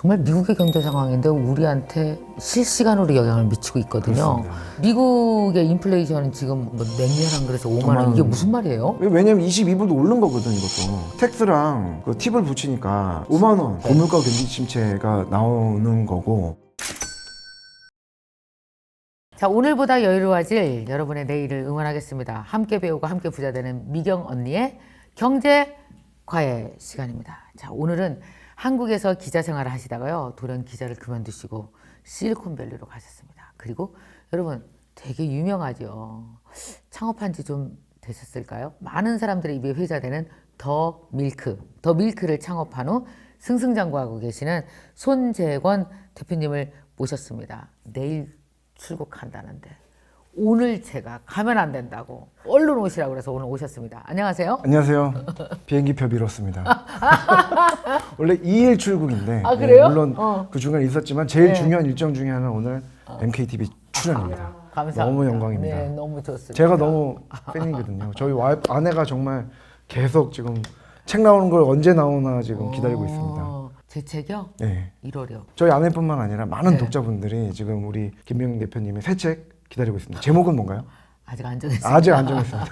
정말 미국의 경제 상황인데 우리한테 실시간으로 영향을 미치고 있거든요. 그렇습니다. 미국의 인플레이션은 지금 뭐 냉면 한 그릇에 5만 원 이게 무슨 말이에요? 왜냐면 22불도 오른 거거든 이것도. 텍스랑 그 팁을 붙이니까 5만 원 고물가 경기 침체가 나오는 거고. 자, 오늘보다 여유로워질 여러분의 내일을 응원하겠습니다. 함께 배우고 함께 부자 되는 미경 언니의 경제 과외 시간입니다. 자, 오늘은 한국에서 기자 생활을 하시다가요, 돌연 기자를 그만두시고 실리콘밸리로 가셨습니다. 그리고 여러분 되게 유명하죠. 창업한 지 좀 되셨을까요? 많은 사람들의 입에 회자되는 더 밀크를 창업한 후 승승장구하고 계시는 손재권 대표님을 모셨습니다. 내일 출국한다는데 오늘 제가 가면 안 된다고 얼른 오시라고 그래서 오늘 오셨습니다. 안녕하세요. 안녕하세요. 비행기표 미뤘습니다. 원래 2일 출국인데 아, 그래요? 물론 그 중간에 있었지만 제일 네. 중요한 일정 중에 하나는 오늘 MKTV 출연입니다. 감사합니다. 너무 영광입니다. 네, 너무 좋습니다. 제가 너무 팬이거든요. 저희 아내가 정말 계속 지금 책 나오는 걸 언제 나오나 지금 기다리고 있습니다. 제 책이요? 네. 1월이요. 저희 아내뿐만 아니라 많은 네. 독자분들이 지금 우리 김병 대표님의 새 책 기다리고 있습니다. 제목은 뭔가요? 아직 안 정했어요. 아직 안 정했습니다.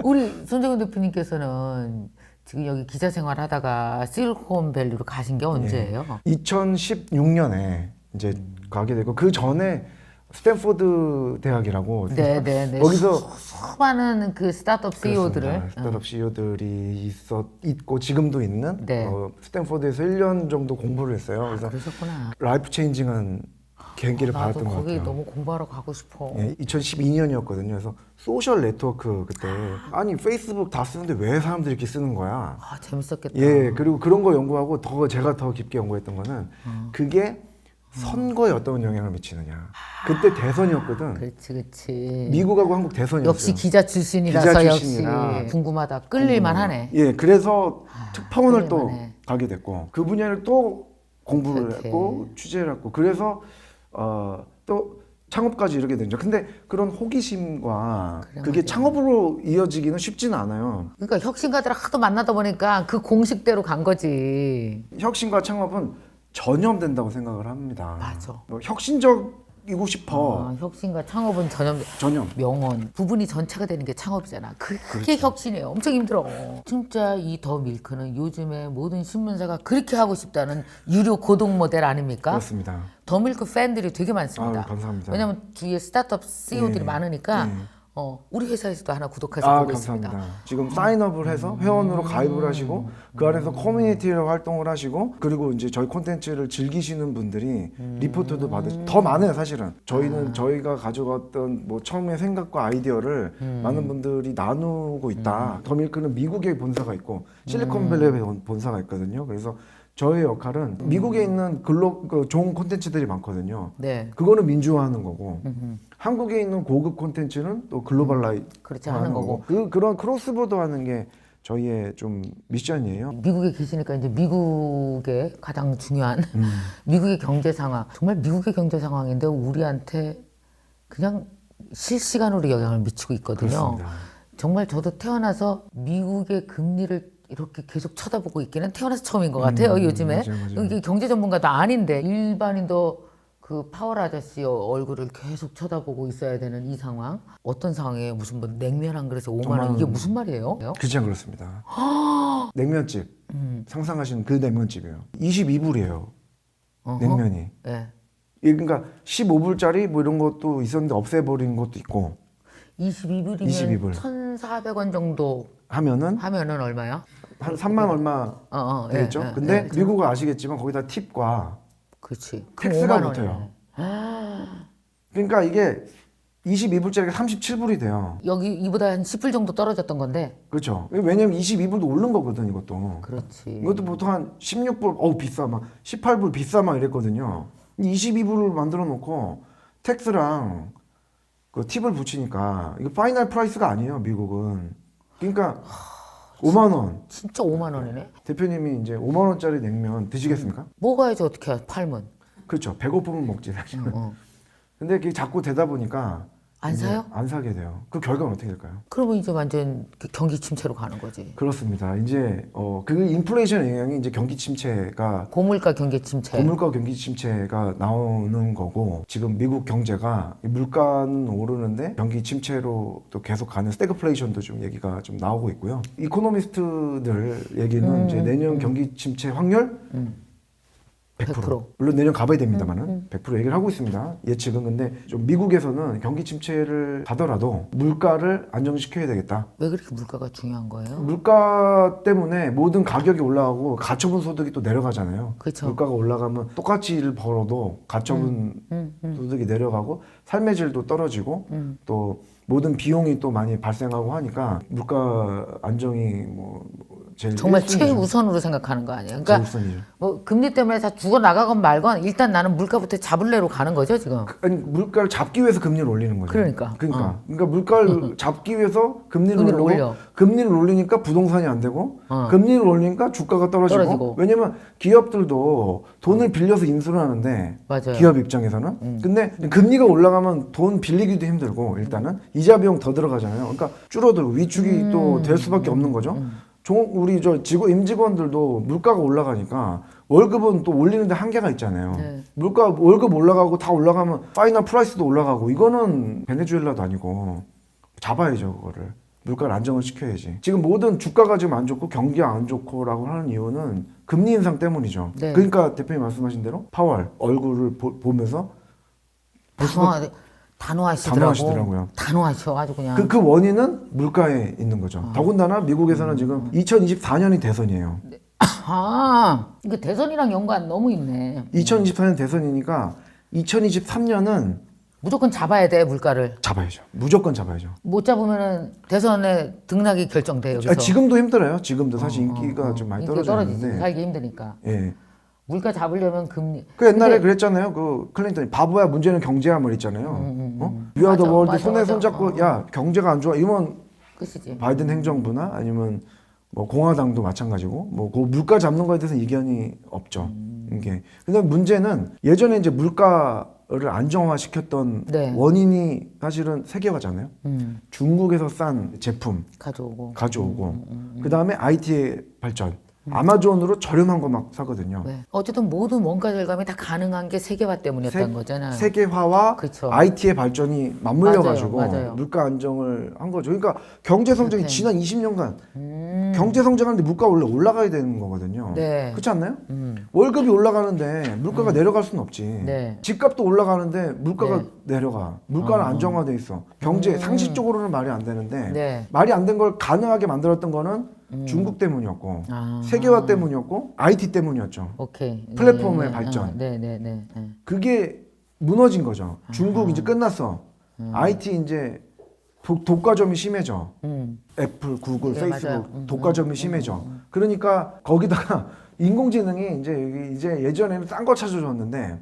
우리 손재권 대표님께서는 지금 여기 기자 생활하다가 실리콘밸리로 가신 게 언제예요? 2016년에 이제 가게 되고 그 전에 스탠포드 대학이라고 네네네. 거기서 수많은 그 스타트업 CEO들을 그렇습니다. 스타트업 CEO들이 있고 지금도 있는 네. 스탠포드에서 1년 정도 공부를 했어요. 그래서 그러셨구나. 라이프 체인징한 계기를 나도 받았던 것 거기 같아요. 너무 공부하러 가고 싶어. 예, 2012년이었거든요. 그래서 소셜 네트워크 그때 아니 페이스북 다 쓰는데 왜 사람들이 이렇게 쓰는 거야? 아, 재밌었겠다. 예, 그리고 그런 거 연구하고 제가 더 깊게 연구했던 거는 그게 선거에 어떤 영향을 미치느냐. 그때 대선이었거든. 그렇지. 미국하고 한국 대선이었어요. 역시 기자 출신이라서 기자 역시 출신이라 궁금하다. 끌릴만 하네. 예, 그래서 특파원을 또 끌릴만해. 가게 됐고 그 분야를 또 공부를 오케이. 했고 취재를 했고 그래서 또 창업까지 이르게 된 거죠. 근데 그런 호기심과 그래, 그게 맞아요. 창업으로 이어지기는 쉽지는 않아요. 그러니까 혁신가들을 하도 만나다 보니까 그 공식대로 간 거지. 혁신과 창업은 전염된다고 생각을 합니다. 맞아. 뭐 혁신적이고 싶어. 혁신과 창업은 전염. 명언 부분이 전체가 되는 게 창업이잖아. 그게 그렇죠. 혁신이에요. 엄청 힘들어. 진짜 이 더 밀크는 요즘에 모든 신문사가 그렇게 하고 싶다는 유료 고동 모델 아닙니까? 그렇습니다. 더 밀크 팬들이 되게 많습니다. 아유, 감사합니다. 왜냐면 뒤에 스타트업 CEO들이 네. 많으니까 네. 우리 회사에서도 하나 구독해서 보고 감사합니다. 있습니다. 지금 사인업을 해서 회원으로 가입을 하시고 그 안에서 커뮤니티를 활동을 하시고 그리고 이제 저희 콘텐츠를 즐기시는 분들이 리포트도 받으시고 더 많아요 사실은. 저희는 저희가 가져갔던 뭐 처음에 생각과 아이디어를 많은 분들이 나누고 있다. 더 밀크는 미국에 본사가 있고 실리콘밸리에 본사가 있거든요. 그래서 저의 역할은 미국에 있는 좋은 콘텐츠들이 많거든요. 네. 그거는 민주화하는 거고 한국에 있는 고급 콘텐츠는 또 글로벌라이즈 그렇지 하는 거고. 그런 크로스보더 하는 게 저희의 좀 미션이에요. 미국에 계시니까 이제 미국의 가장 중요한 미국의 경제 상황. 정말 미국의 경제 상황인데 우리한테 그냥 실시간으로 영향을 미치고 있거든요. 그렇습니다. 정말 저도 태어나서 미국의 금리를 이렇게 계속 쳐다보고 있기는 태어나서 처음인 것 같아요. 요즘에. 맞아요. 이게 경제 전문가도 아닌데 일반인도 그 파월 아저씨 얼굴을 계속 쳐다보고 있어야 되는 이 상황. 어떤 상황이에요? 무슨 뭐 냉면 한 그릇에 5만 원 이게 무슨 말이에요? 그렇지 그렇습니다. 냉면집 상상하시는 그 냉면집이에요. 22불이에요. 냉면이. 네. 그러니까 15불짜리 뭐 이런 것도 있었는데 없애버린 것도 있고 22불이면 22불. 1,400원 정도 하면은 하면은 얼마요? 한 3만 얼마 되겠죠? 예, 근데 예, 미국은 아시겠지만 거기다 팁과 그렇지. 텍스가 5만 붙어요. 원이네. 그러니까 이게 22불짜리가 37불이 돼요. 여기 이보다 한 10불 정도 떨어졌던 건데. 그렇죠. 왜냐면 22불도 오른 거거든 이것도. 그렇지. 이것도 보통 한 16불, 비싸 막 18불 비싸 막 이랬거든요. 22불을 만들어 놓고 텍스랑 그 팁을 붙이니까 이거 파이널 프라이스가 아니에요 미국은. 그러니까 5만 원. 진짜 5만 원이네. 대표님이 이제 5만 원짜리 냉면 드시겠습니까? 먹어야지 어떻게 해, 팔면. 그렇죠. 배고프면 먹지 사실. 어. 근데 그게 자꾸 되다 보니까 안 이제 사요? 안 사게 돼요. 그 결과는 어떻게 될까요? 그러면 이제 완전 그 경기 침체로 가는 거지. 그렇습니다. 이제 그 인플레이션 영향이 이제 경기 침체가 고물가 경기 침체. 고물가 경기 침체가 나오는 거고 지금 미국 경제가 물가는 오르는데 경기 침체로 또 계속 가는 스태그플레이션도 좀 얘기가 좀 나오고 있고요. 이코노미스트들 얘기는 이제 내년 경기 침체 확률 100%. 물론 내년 가봐야 됩니다만은 100% 얘기를 하고 있습니다. 예측은. 근데 좀 미국에서는 경기 침체를 가더라도 물가를 안정시켜야 되겠다. 왜 그렇게 물가가 중요한 거예요? 물가 때문에 모든 가격이 올라가고 가처분 소득이 또 내려가잖아요. 그렇죠. 물가가 올라가면 똑같이 일을 벌어도 가처분 소득이 내려가고 삶의 질도 떨어지고 또 모든 비용이 또 많이 발생하고 하니까 물가 안정이 뭐 제일 정말 1순위죠. 최우선으로 생각하는 거 아니에요? 그러니까 최우선이죠. 뭐 금리 때문에 다 죽어 나가건 말건 일단 나는 물가부터 잡을래로 가는 거죠 지금. 아니 물가를 잡기 위해서 금리를 올리는 거죠. 그러니까. 그러니까 물가를 잡기 위해서 금리를 금리를 올리고 올려. 금리를 올리니까 부동산이 안 되고 금리를 올리니까 주가가 떨어지고. 왜냐면 기업들도 돈을 빌려서 인수를 하는데 맞아요. 기업 입장에서는 근데 금리가 올라가면 돈 빌리기도 힘들고 일단은 이자 비용 더 들어가잖아요. 그러니까 줄어들고 위축이 또 될 수밖에 없는 거죠. 우리 저 임직원들도 물가가 올라가니까 월급은 또 올리는데 한계가 있잖아요. 네. 월급 올라가고 다 올라가면 파이널 프라이스도 올라가고 이거는 베네수엘라도 아니고 잡아야죠 그거를. 물가를 안정을 시켜야지. 지금 모든 주가가 지금 안 좋고 경기가 안 좋고라고 하는 이유는 금리 인상 때문이죠. 네. 그러니까 대표님 말씀하신 대로 파월 얼굴을 보면서 단호하시더라고요. 단호하셔 아주 그냥. 그 원인은 물가에 있는 거죠. 더군다나 미국에서는 지금 2024년이 대선이에요. 이거 대선이랑 연관 너무 있네. 2024년 대선이니까 2023년은 무조건 잡아야 돼 물가를. 잡아야죠. 무조건 잡아야죠. 못 잡으면은 대선에 등락이 결정돼요. 여기서. 지금도 힘들어요. 지금도 사실 인기가 좀 많이 인기가 떨어지지. 떨어지는데. 살기 힘드니까. 예. 물가 잡으려면 금리. 그 옛날에 그랬잖아요. 그 클린턴이 바보야 문제는 경제야 말 있잖아요. 위아더 맞아, 월드 맞아, 손에 맞아. 손잡고 야 경제가 안 좋아 이러면 끝이지. 바이든 행정부나 아니면 뭐 공화당도 마찬가지고 뭐 그 물가 잡는 거에 대해서 이견이 없죠. 이게. 근데 문제는 예전에 이제 물가를 안정화시켰던 네. 원인이 사실은 세계화잖아요. 중국에서 싼 제품 가져오고 그 다음에 IT의 발전. 아마존으로 저렴한 거 막 사거든요. 네. 어쨌든 모든 원가 절감이 다 가능한 게 세계화 때문이었던 거잖아요. 세계화와 그쵸. IT의 발전이 맞물려가지고 맞아요. 물가 안정을 한 거죠. 그러니까 경제 성장이 그렇게. 지난 20년간 경제 성장하는데 물가 원래 올라가야 되는 거거든요. 네. 그렇지 않나요? 월급이 올라가는데 물가가 내려갈 수는 없지. 네. 집값도 올라가는데 물가가 네. 내려가. 물가는 안정화돼 있어. 경제 상식적으로는 말이 안 되는데 네. 말이 안 된 걸 가능하게 만들었던 거는 중국 때문이었고 세계화 때문이었고 IT 때문이었죠. 오케이. 플랫폼의 발전. 네네네. 그게 무너진 거죠. 중국 이제 끝났어. IT 이제 독과점이 심해져. 애플, 구글, 네, 페이스북 맞아요. 독과점이 심해져. 그러니까 거기다가 인공지능이 이제 예전에는 싼 거 찾아줬는데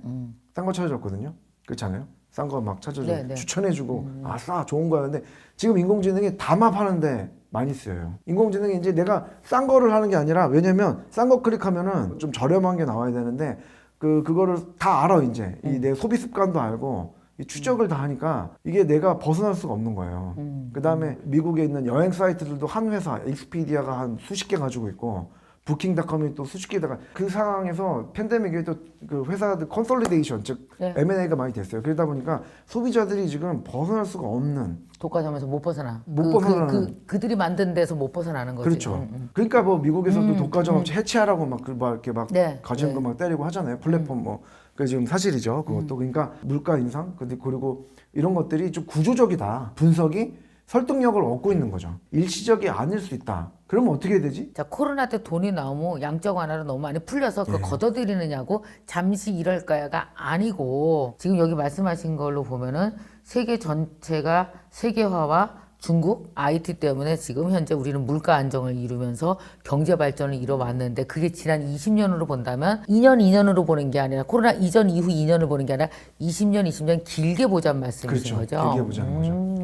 싼 거 찾아줬거든요. 그렇잖아요. 싼 거 막 찾아줘 네, 네. 추천해주고 싸 좋은 거야. 근데 지금 인공지능이 담합하는데 많이 쓰여요. 인공지능이 이제 내가 싼 거를 하는 게 아니라 왜냐면 싼 거 클릭하면은 좀 저렴한 게 나와야 되는데 그거를 다 알아 이제 이 내 소비 습관도 알고 이 추적을 다 하니까 이게 내가 벗어날 수가 없는 거예요. 그 다음에 미국에 있는 여행 사이트들도 한 회사 익스피디아가 한 수십 개 가지고 있고 부킹닷컴이 또 수십 개다가 그 상황에서 팬데믹에 또 그 회사들 컨솔리데이션 즉 네. M&A가 많이 됐어요. 그러다 보니까 소비자들이 지금 벗어날 수가 없는 독과점에서 못 벗어나. 못 벗어나는. 그들이 만든 데서 못 벗어나는 거지. 그렇죠. 그러니까 뭐 미국에서도 독과점 업체 해체하라고 막 이렇게 막 네. 가지는 거 막 때리고 하잖아요. 플랫폼 뭐. 그 지금 사실이죠. 그것도 그러니까 물가 인상 그리고 이런 것들이 좀 구조적이다. 분석이 설득력을 얻고 있는 거죠. 일시적이 아닐 수 있다. 그러면 어떻게 해야 되지? 자, 코로나 때 돈이 너무 양적 완화로 너무 많이 풀려서 그거 걷어들이느냐고 잠시 이럴까야가 아니고 지금 여기 말씀하신 걸로 보면은 세계 전체가 세계화와 중국 IT 때문에 지금 현재 우리는 물가 안정을 이루면서 경제 발전을 이뤄왔는데 그게 지난 20년으로 본다면 2년으로 보는 게 아니라 코로나 이전 이후 2년을 보는 게 아니라 20년 길게 보자는 말씀이신 그렇죠. 거죠. 길게 보자는 거죠.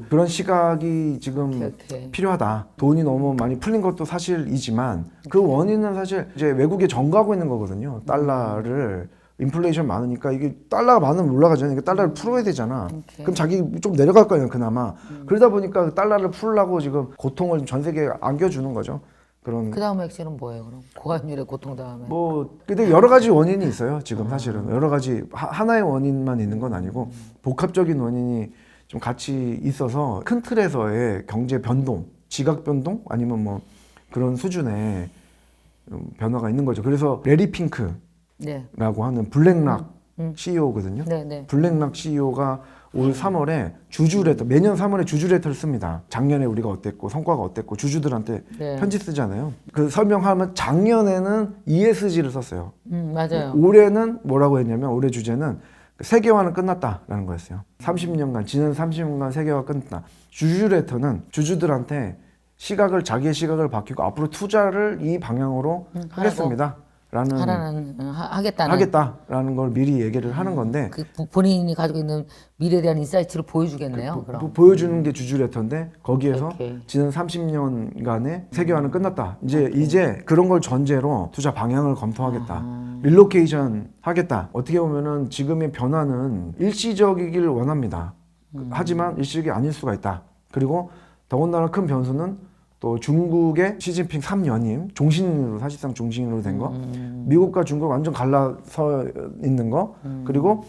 그런 시각이 지금 오케이. 필요하다. 돈이 너무 많이 풀린 것도 사실이지만 그 원인은 사실 이제 외국에 정가하고 있는 거거든요. 달러를 인플레이션 많으니까 이게 달러가 많으면 올라가잖아요. 그러니까 달러를 풀어야 되잖아. 오케이. 그럼 자기 좀 내려갈 거 아니에요, 그나마. 그러다 보니까 그 달러를 풀려고 지금 고통을 전 세계에 안겨주는 거죠. 그런 그 다음 액션은 뭐예요? 그럼 고환율의 고통 다음에. 뭐 근데 여러 가지 원인이 있어요. 지금 사실은 여러 가지 하나의 원인만 있는 건 아니고 복합적인 원인이 좀 같이 있어서 큰 틀에서의 경제 변동, 지각 변동 아니면 뭐 그런 수준의 변화가 있는 거죠. 그래서 레리 핑크라고 네. 하는 블랙락 CEO거든요. 네, 네. 블랙락 CEO가 올 3월에 주주레터, 매년 3월에 주주레터를 씁니다. 작년에 우리가 어땠고 성과가 어땠고 주주들한테 네. 편지 쓰잖아요. 그 설명하면 작년에는 ESG를 썼어요. 맞아요. 올해는 뭐라고 했냐면 올해 주제는 세계화는 끝났다라는 거였어요. 30년간 지난 30년간 세계화 끝났다. 주주레터는 주주들한테 자기의 시각을 바뀌고 앞으로 투자를 이 방향으로 하겠습니다. 하겠다라는 걸 미리 얘기를 하는 건데 그 본인이 가지고 있는 미래에 대한 인사이트를 보여주겠네요. 그럼. 보여주는 게 주주레터인데 거기에서 오케이. 지난 30년간의 세계화는 끝났다. 이제 그런 걸 전제로 투자 방향을 검토하겠다. 릴로케이션 하겠다. 어떻게 보면은 지금의 변화는 일시적이길 원합니다. 하지만 일시적이 아닐 수가 있다. 그리고 더군다나 큰 변수는 또 중국의 시진핑 3연임 종신으로 사실상 종신으로 된 거, 미국과 중국 완전 갈라서 있는 거, 그리고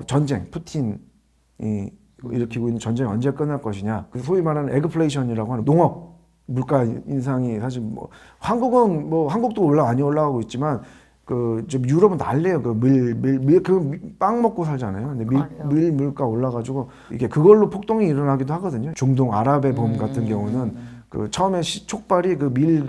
전쟁 푸틴이 일으키고 있는 전쟁이 언제 끝날 것이냐. 그 소위 말하는 에그플레이션이라고 하는 농업 물가 인상이 사실 뭐 한국은 뭐 한국도 많이 올라가고 있지만 좀 유럽은 난리예요. 빵 먹고 살잖아요. 근데 밀 물가 올라가지고 이게 그걸로 폭동이 일어나기도 하거든요. 중동 아랍의 봄 같은 경우는 그 처음에 촉발이 그 밀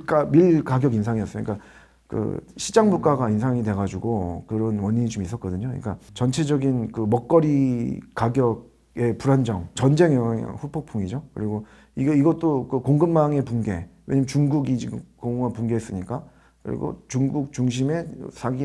가격 인상이었어요. 그러니까 그 시장 물가가 인상이 돼가지고 그런 원인이 좀 있었거든요. 그러니까 전체적인 그 먹거리 가격의 불안정, 전쟁의 영향 후폭풍이죠. 그리고 이것도 그 공급망의 붕괴. 왜냐면 중국이 지금 공급망 붕괴했으니까. 그리고 중국 중심의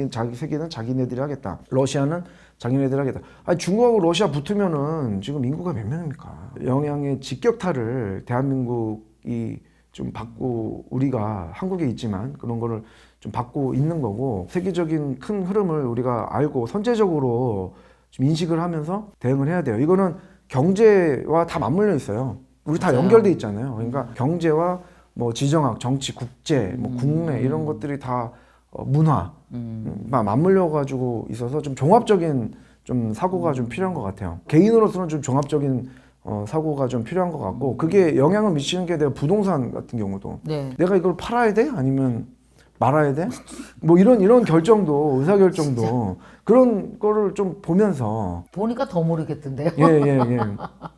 자기 세계는 자기네들이 하겠다. 러시아는 자기네들이 하겠다. 아니 중국하고 러시아 붙으면은 지금 인구가 몇 명입니까? 영향의 직격탄을 대한민국이 좀 받고 우리가 한국에 있지만 그런 거를 좀 받고 있는 거고 세계적인 큰 흐름을 우리가 알고 선제적으로 좀 인식을 하면서 대응을 해야 돼요. 이거는 경제와 다 맞물려 있어요. 우리 다 연결돼 있잖아요. 그러니까 경제와 뭐 지정학, 정치, 국제, 뭐 국내 이런 것들이 다 문화 맞물려 가지고 있어서 좀 종합적인 좀 사고가 좀 필요한 것 같아요. 개인으로서는 좀 종합적인 사고가 좀 필요한 것 같고 그게 영향을 미치는 게 내가 부동산 같은 경우도 네. 내가 이걸 팔아야 돼? 아니면 말아야 돼? 뭐 이런 결정도 의사결정도 그런 거를 좀 보면서 보니까 더 모르겠던데요. 예.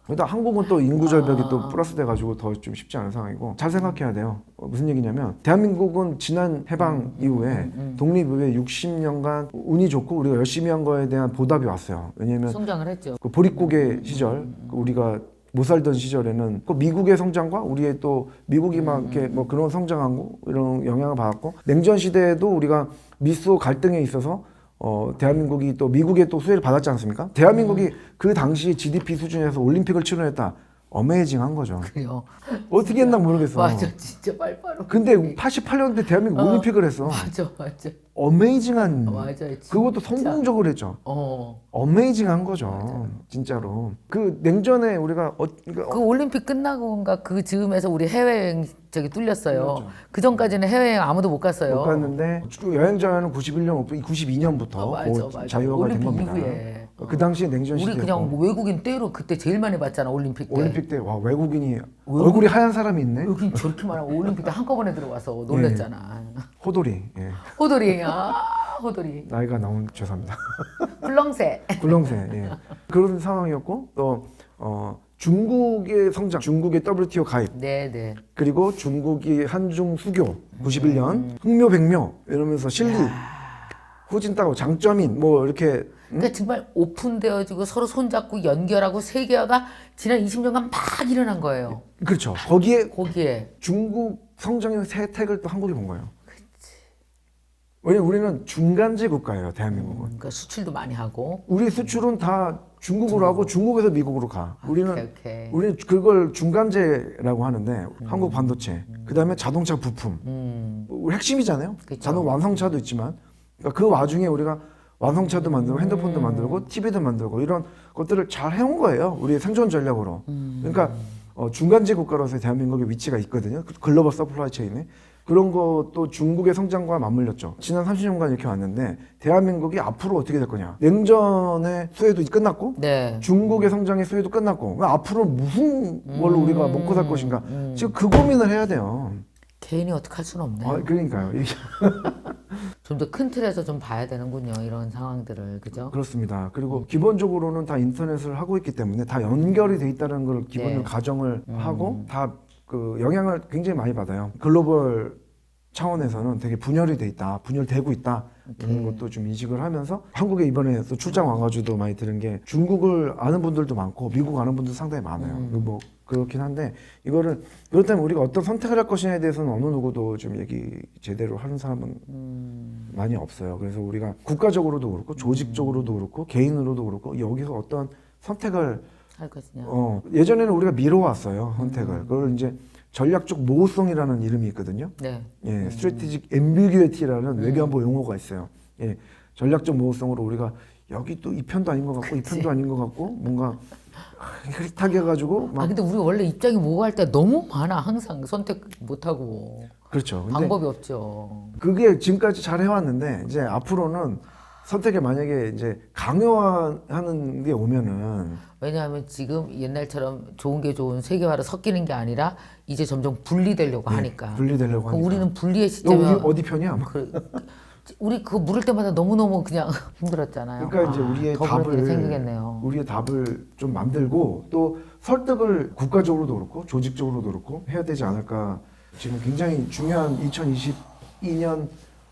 일단 한국은 또 인구 절벽이 또 플러스 돼가지고 더 좀 쉽지 않은 상황이고 잘 생각해야 돼요. 무슨 얘기냐면 대한민국은 지난 해방 이후에 독립 이후에 60년간 운이 좋고 우리가 열심히 한 거에 대한 보답이 왔어요. 왜냐면 성장을 했죠. 그 보릿고개 시절 우리가 못 살던 시절에는 그 미국의 성장과 우리의 또 미국이 막 이렇게 뭐 그런 성장하고 이런 영향을 받았고 냉전 시대에도 우리가 미소 갈등에 있어서 대한민국이 또 미국의 또 수혜를 받았지 않습니까? 대한민국이 그 당시 GDP 수준에서 올림픽을 치러냈다. 어메이징한 거죠. 그래요. 어떻게 했나 모르겠어. 맞아, 진짜 빨빨로. 근데 88년대 대한민국 올림픽을 했어. 맞아. 어메이징한. 맞아. 그것도 진짜. 성공적으로 했죠. 어메이징한 거죠. 맞아요. 진짜로. 그 냉전에 우리가 그 올림픽 끝나고인가 그 즈음에서 우리 해외여행 뚫렸어요. 그렇죠. 그 전까지는 해외여행 아무도 못 갔어요. 못 갔는데 여행자는 92년부터 맞아. 자유화가 된 올림픽 겁니다. 이후에. 그 당시에 냉전 우리 시대였고 그냥 뭐 외국인 때로 그때 제일 많이 봤잖아 올림픽 때. 올림픽 때 와 외국인이 얼굴이 하얀 사람이 있네. 외국인 저렇게 많아. 올림픽 때 한꺼번에 들어와서 놀랬잖아. 호돌이. 예. 호돌이. 호돌이. 나이가 너무 죄송합니다. 붉렁새. 굴렁쇠. 예. 그런 상황이었고 또 중국의 성장, 중국의 WTO 가입, 네네. 그리고 중국이 한중 수교 91년 흥묘백묘 이러면서 실리, 후진타오, 장점인 뭐 이렇게 그러니까 정말 오픈되어지고 서로 손잡고 연결하고 세계화가 지난 20년간 막 일어난 거예요. 그렇죠. 거기에 거기에. 중국 성장의 혜택을 또 한국이 본 거예요. 왜냐면 우리는 중간지 국가예요, 대한민국은. 그러니까 수출도 많이 하고. 우리 수출은 다 중국으로 하고 중국에서 미국으로 가. 우리는 그걸 중간재라고 하는데 한국 반도체, 그다음에 자동차 부품, 우리 핵심이잖아요. 그쵸. 자동 완성차도 있지만 그러니까 그 와중에 우리가 완성차도 만들고 핸드폰도 만들고 TV도 만들고 이런 것들을 잘 해온 거예요. 우리의 생존 전략으로. 그러니까 중간지 국가로서의 대한민국의 위치가 있거든요. 글로벌 서플라이 체인에. 그런 것도 중국의 성장과 맞물렸죠. 지난 30년간 이렇게 왔는데 대한민국이 앞으로 어떻게 될 거냐. 냉전의 수혜도 끝났고 네. 중국의 성장의 수혜도 끝났고 앞으로 무슨 걸로 우리가 먹고 살 것인가. 지금 그 고민을 해야 돼요. 개인이 어떻게 할 수는 없네요. 그러니까요. 좀 더 큰 틀에서 좀 봐야 되는군요. 이런 상황들을. 그죠? 그렇습니다. 그리고 기본적으로는 다 인터넷을 하고 있기 때문에 다 연결이 돼 있다는 걸 기본으로 네. 가정을 하고 다 그 영향을 굉장히 많이 받아요. 글로벌 차원에서는 되게 분열이 돼 있다, 분열되고 있다 이런 것도 좀 인식을 하면서 한국에 이번에 또 출장 와가지고도 많이 들은 게 중국을 아는 분들도 많고 미국 아는 분도 상당히 많아요. 뭐 그렇긴 한데 이거를 그렇다면 우리가 어떤 선택을 할 것이냐에 대해서는 어느 누구도 좀 얘기 제대로 하는 사람은 많이 없어요. 그래서 우리가 국가적으로도 그렇고 조직적으로도 그렇고 개인으로도 그렇고 여기서 어떤 선택을 할 것이냐. 예전에는 우리가 미뤄왔어요 선택을. 그걸 이제 전략적 모호성이라는 이름이 있거든요. 네. 예, 스트래티직 앰비규이티라는 외교안보 용어가 있어요. 예, 전략적 모호성으로 우리가 여기 또 이 편도 아닌 것 같고 이 편도 아닌 것 같고 뭔가 흐릿하게 해가지고 막 근데 우리 원래 입장이 모호할 때 너무 많아. 항상 선택 못하고. 그렇죠. 근데 방법이 없죠. 그게 지금까지 잘 해왔는데 이제 앞으로는 선택에 만약에 이제 강요하는 게 오면은 왜냐하면 지금 옛날처럼 좋은 게 좋은 세계화로 섞이는 게 아니라 이제 점점 분리되려고 하니까. 분리되려고 하니까. 우리는 분리의 너 시점에 우리 어디 편이야? 막. 우리 그거 물을 때마다 너무너무 그냥 힘들었잖아요. 그러니까 이제 우리의 더 그런 일이 답을 생기겠네요. 우리의 답을 좀 만들고 또 설득을 국가적으로도 그렇고 조직적으로도 그렇고 해야 되지 않을까. 지금 굉장히 중요한 2022년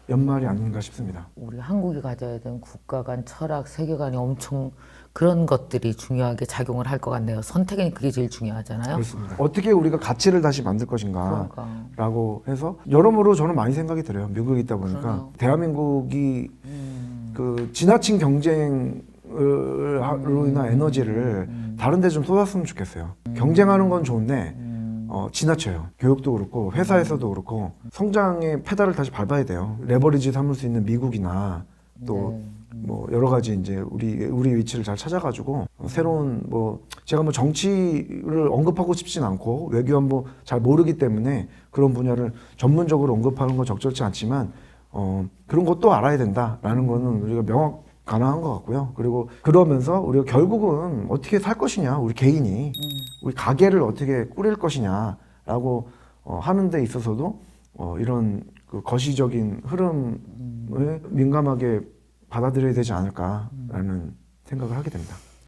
연말이 아닌가 싶습니다. 우리 한국이 가져야 되는 국가 간 철학, 세계관이 엄청 그런 것들이 중요하게 작용을 할 것 같네요. 선택은 그게 제일 중요하잖아요. 그렇습니다. 어떻게 우리가 가치를 다시 만들 것인가 그러니까. 라고 해서 여러모로 저는 많이 생각이 들어요. 미국에 있다 보니까 그러네요. 대한민국이 그 지나친 경쟁으로 인한 에너지를 다른 데 좀 쏟았으면 좋겠어요. 경쟁하는 건 좋은데 지나쳐요. 교육도 그렇고 회사에서도 그렇고 성장의 페달을 다시 밟아야 돼요. 레버리지 삼을 수 있는 미국이나 또 뭐 여러 가지 이제 우리 위치를 잘 찾아가지고 새로운 뭐 제가 뭐 정치를 언급하고 싶진 않고 외교안보 잘 모르기 때문에 그런 분야를 전문적으로 언급하는 건 적절치 않지만 그런 것도 알아야 된다라는 거는 우리가 명확 가능한 것 같고요. 그리고 그러면서 우리가 결국은 어떻게 살 것이냐, 우리 개인이 우리 가게를 어떻게 꾸릴 것이냐라고 하는 데 있어서도 이런 그 거시적인 흐름을 민감하게 받아들여야 되지 않을까라는 생각을 하게 됩니다.